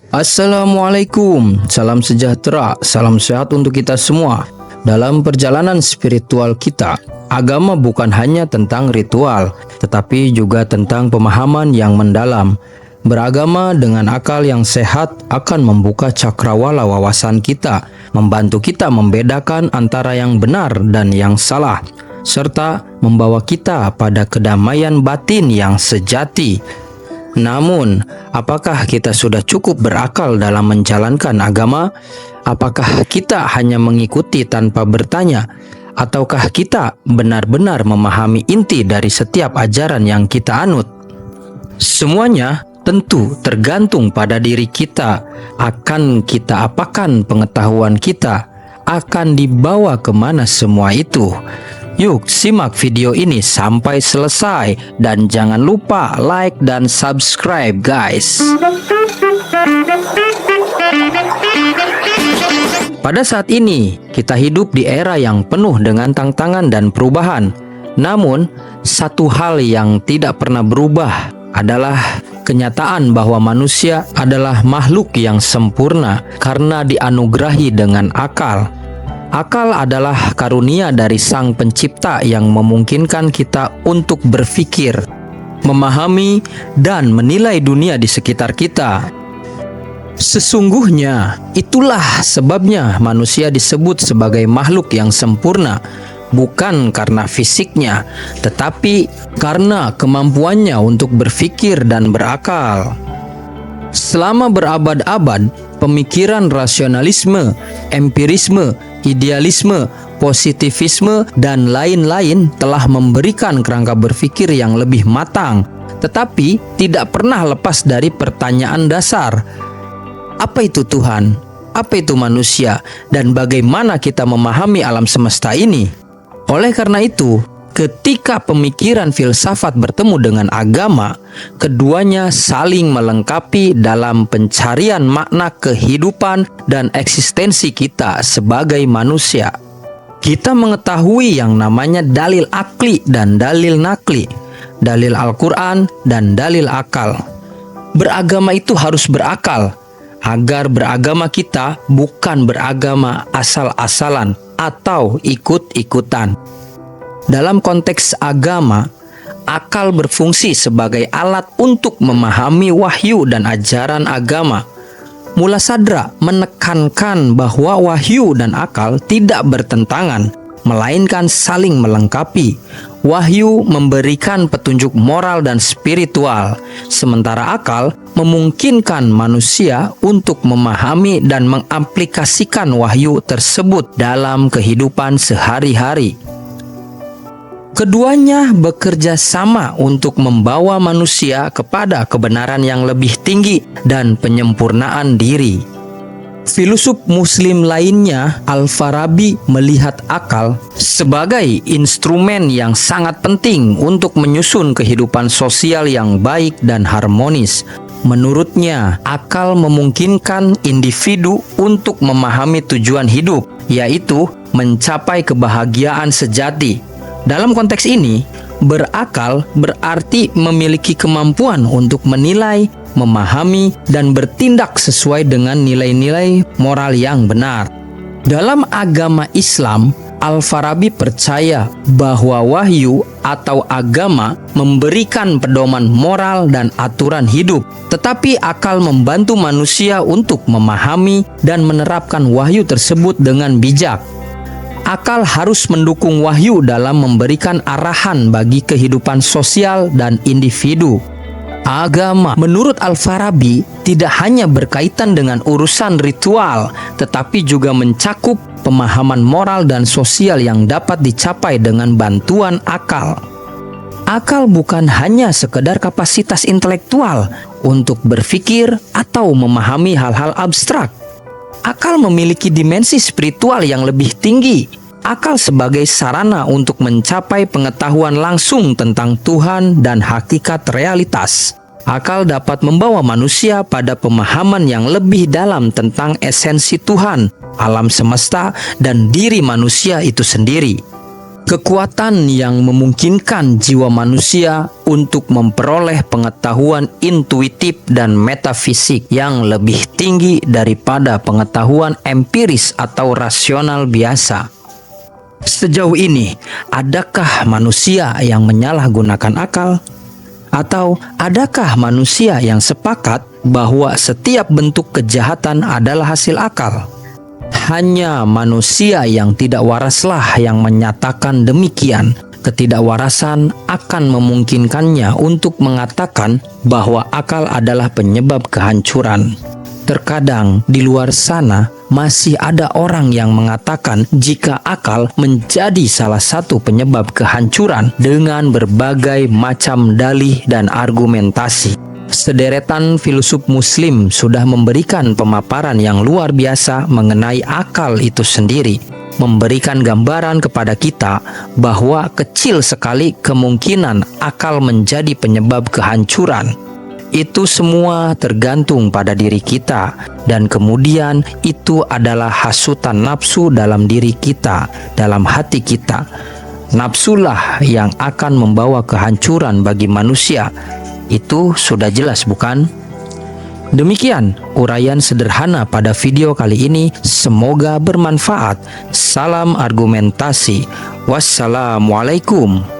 Assalamualaikum, salam sejahtera, salam sehat untuk kita semua. Dalam perjalanan spiritual kita, agama bukan hanya tentang ritual, tetapi juga tentang pemahaman yang mendalam. Beragama dengan akal yang sehat akan membuka cakrawala wawasan kita, membantu kita membedakan antara yang benar dan yang salah, serta membawa kita pada kedamaian batin yang sejati. Namun, apakah kita sudah cukup berakal dalam menjalankan agama? Apakah kita hanya mengikuti tanpa bertanya? Ataukah kita benar-benar memahami inti dari setiap ajaran yang kita anut? Semuanya tentu tergantung pada diri kita. Akan kita apakan pengetahuan kita? Akan dibawa kemana semua itu? Yuk simak video ini sampai selesai dan jangan lupa like dan subscribe guys. Pada saat ini kita hidup di era yang penuh dengan tantangan dan perubahan. Namun satu hal yang tidak pernah berubah adalah kenyataan bahwa manusia adalah makhluk yang sempurna karena dianugerahi dengan akal. Akal adalah karunia dari Sang Pencipta yang memungkinkan kita untuk berpikir, memahami, dan menilai dunia di sekitar kita. Sesungguhnya, itulah sebabnya manusia disebut sebagai makhluk yang sempurna, bukan karena fisiknya, tetapi karena kemampuannya untuk berpikir dan berakal. Selama berabad-abad, pemikiran rasionalisme, empirisme, idealisme, positivisme, dan lain-lain telah memberikan kerangka berpikir yang lebih matang, tetapi tidak pernah lepas dari pertanyaan dasar. Apa itu Tuhan? Apa itu manusia? Dan bagaimana kita memahami alam semesta ini? Oleh karena itu, ketika pemikiran filsafat bertemu dengan agama, keduanya saling melengkapi dalam pencarian makna kehidupan dan eksistensi kita sebagai manusia. Kita mengetahui yang namanya dalil akli dan dalil nakli, dalil Al-Quran dan dalil akal. Beragama itu harus berakal, agar beragama kita bukan beragama asal-asalan atau ikut-ikutan. Dalam konteks agama, akal berfungsi sebagai alat untuk memahami wahyu dan ajaran agama. Muladasara menekankan bahwa wahyu dan akal tidak bertentangan, melainkan saling melengkapi. Wahyu memberikan petunjuk moral dan spiritual, sementara akal memungkinkan manusia untuk memahami dan mengaplikasikan wahyu tersebut dalam kehidupan sehari-hari. Keduanya bekerja sama untuk membawa manusia kepada kebenaran yang lebih tinggi dan penyempurnaan diri. Filosof Muslim lainnya, Al-Farabi, melihat akal sebagai instrumen yang sangat penting untuk menyusun kehidupan sosial yang baik dan harmonis. Menurutnya, akal memungkinkan individu untuk memahami tujuan hidup, yaitu mencapai kebahagiaan sejati. Dalam konteks ini, berakal berarti memiliki kemampuan untuk menilai, memahami, dan bertindak sesuai dengan nilai-nilai moral yang benar. Dalam agama Islam, Al-Farabi percaya bahwa wahyu atau agama memberikan pedoman moral dan aturan hidup, tetapi akal membantu manusia untuk memahami dan menerapkan wahyu tersebut dengan bijak. Akal harus mendukung wahyu dalam memberikan arahan bagi kehidupan sosial dan individu. Agama, menurut Al-Farabi, tidak hanya berkaitan dengan urusan ritual, tetapi juga mencakup pemahaman moral dan sosial yang dapat dicapai dengan bantuan akal. Akal bukan hanya sekedar kapasitas intelektual untuk berpikir atau memahami hal-hal abstrak. Akal memiliki dimensi spiritual yang lebih tinggi. Akal sebagai sarana untuk mencapai pengetahuan langsung tentang Tuhan dan hakikat realitas. Akal dapat membawa manusia pada pemahaman yang lebih dalam tentang esensi Tuhan, alam semesta, dan diri manusia itu sendiri. Kekuatan yang memungkinkan jiwa manusia untuk memperoleh pengetahuan intuitif dan metafisik yang lebih tinggi daripada pengetahuan empiris atau rasional biasa. Sejauh ini, adakah manusia yang menyalahgunakan akal? Atau adakah manusia yang sepakat bahwa setiap bentuk kejahatan adalah hasil akal? Hanya manusia yang tidak waraslah yang menyatakan demikian. Ketidakwarasan akan memungkinkannya untuk mengatakan bahwa akal adalah penyebab kehancuran. Terkadang di luar sana masih ada orang yang mengatakan jika akal menjadi salah satu penyebab kehancuran dengan berbagai macam dalih dan argumentasi. Sederetan filsuf muslim sudah memberikan pemaparan yang luar biasa mengenai akal itu sendiri, memberikan gambaran kepada kita bahwa kecil sekali kemungkinan akal menjadi penyebab kehancuran. Itu semua tergantung pada diri kita, dan kemudian itu adalah hasutan nafsu dalam diri kita, dalam hati kita. Nafsulah yang akan membawa kehancuran bagi manusia. Itu sudah jelas, bukan? Demikian uraian sederhana pada video kali ini. Semoga bermanfaat. Salam argumentasi. Wassalamualaikum.